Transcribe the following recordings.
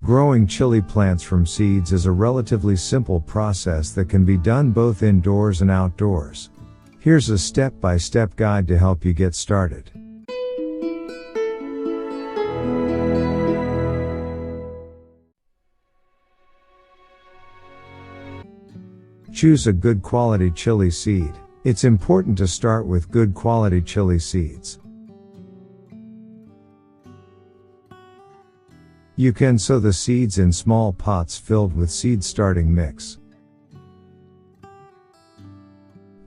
Growing chili plants from seeds is a relatively simple process that can be done both indoors and outdoors. Here's a step-by-step guide to help you get started. Choose a good quality chili seed. It's important to start with good quality chili seeds. You can sow the seeds in small pots filled with seed starting mix.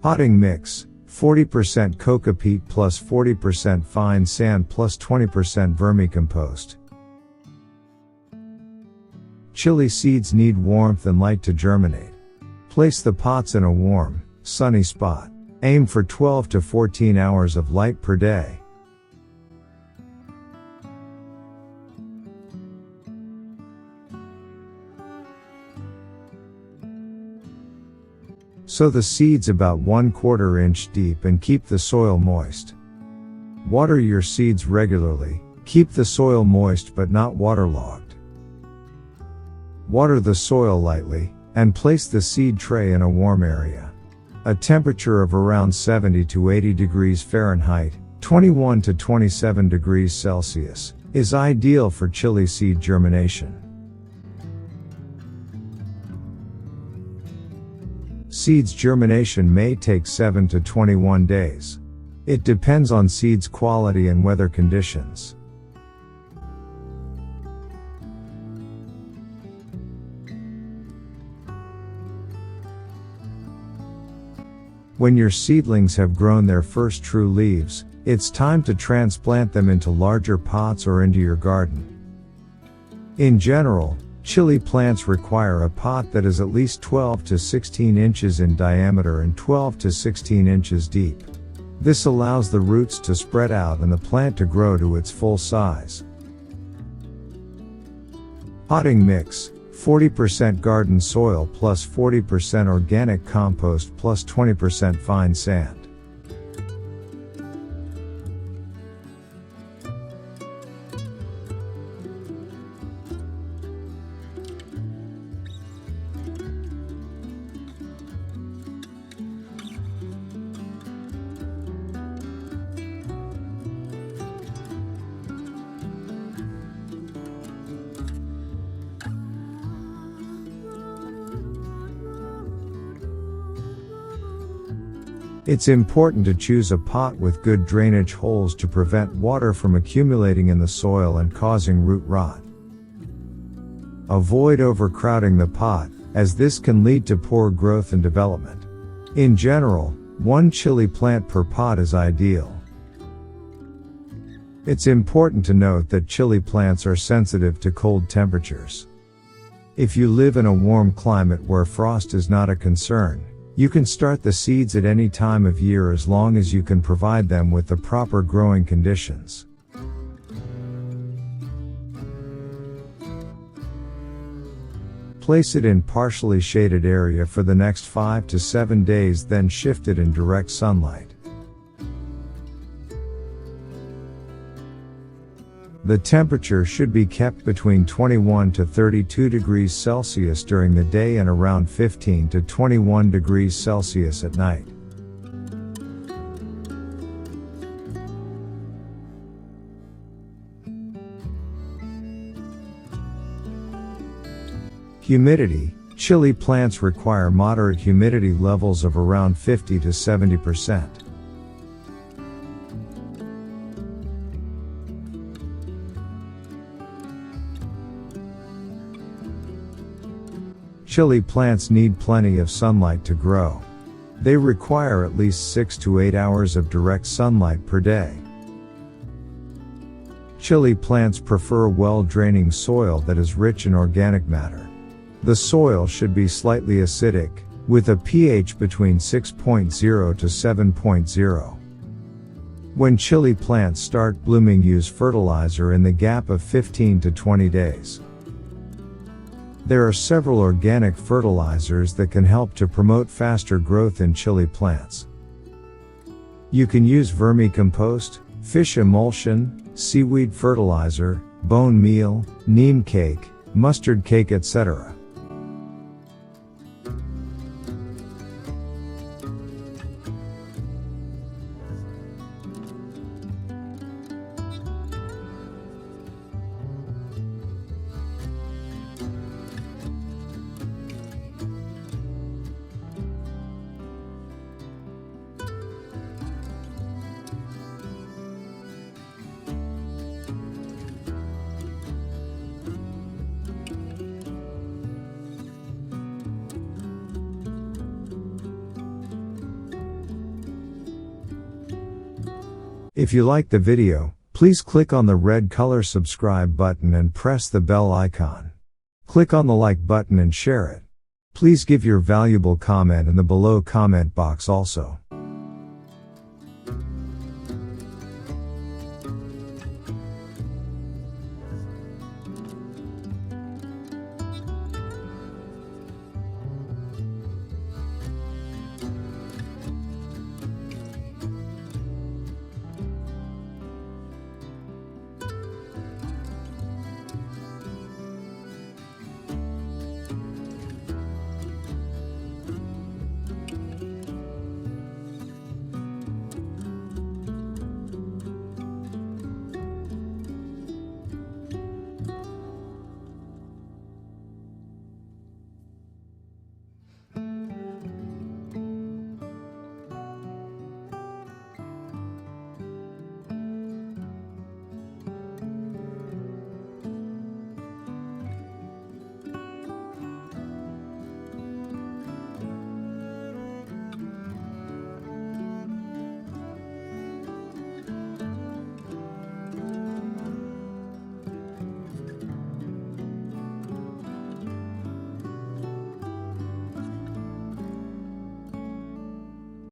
Potting mix: 40% coca peat plus 40% fine sand plus 20% vermicompost. Chili seeds need warmth and light to germinate. Place the pots in a warm, sunny spot. Aim for 12 to 14 hours of light per day. Sow the seeds about 1/4 inch deep and keep the soil moist. Water your seeds regularly. Keep the soil moist but not waterlogged. Water the soil lightly, and place the seed tray in a warm area. A temperature of around 70 to 80 degrees Fahrenheit, 21 to 27 degrees Celsius, is ideal for chili seed germination. Seeds germination may take 7 to 21 days. It depends on seeds quality and weather conditions. When your seedlings have grown their first true leaves, it's time to transplant them into larger pots or into your garden. In general, chili plants require a pot that is at least 12 to 16 inches in diameter and 12 to 16 inches deep. This allows the roots to spread out and the plant to grow to its full size. Potting mix: 40% garden soil plus 40% organic compost plus 20% fine sand. It's important to choose a pot with good drainage holes to prevent water from accumulating in the soil and causing root rot. Avoid overcrowding the pot, as this can lead to poor growth and development. In general, 1 chili plant per pot is ideal. It's important to note that chili plants are sensitive to cold temperatures. If you live in a warm climate where frost is not a concern, you can start the seeds at any time of year as long as you can provide them with the proper growing conditions. Place it in partially shaded area for the next 5 to 7 days, then shift it in direct sunlight. The temperature should be kept between 21 to 32 degrees Celsius during the day and around 15 to 21 degrees Celsius at night. Humidity: chili plants require moderate humidity levels of around 50 to 70%. Chili plants need plenty of sunlight to grow. They require at least 6 to 8 hours of direct sunlight per day. Chili plants prefer well-draining soil that is rich in organic matter. The soil should be slightly acidic, with a pH between 6.0 to 7.0. When chili plants start blooming, use fertilizer in the gap of 15 to 20 days. There are several organic fertilizers that can help to promote faster growth in chili plants. You can use vermicompost, fish emulsion, seaweed fertilizer, bone meal, neem cake, mustard cake, etc. If you like the video, please click on the red color subscribe button and press the bell icon. Click on the like button and share it. Please give your valuable comment in the below comment box also.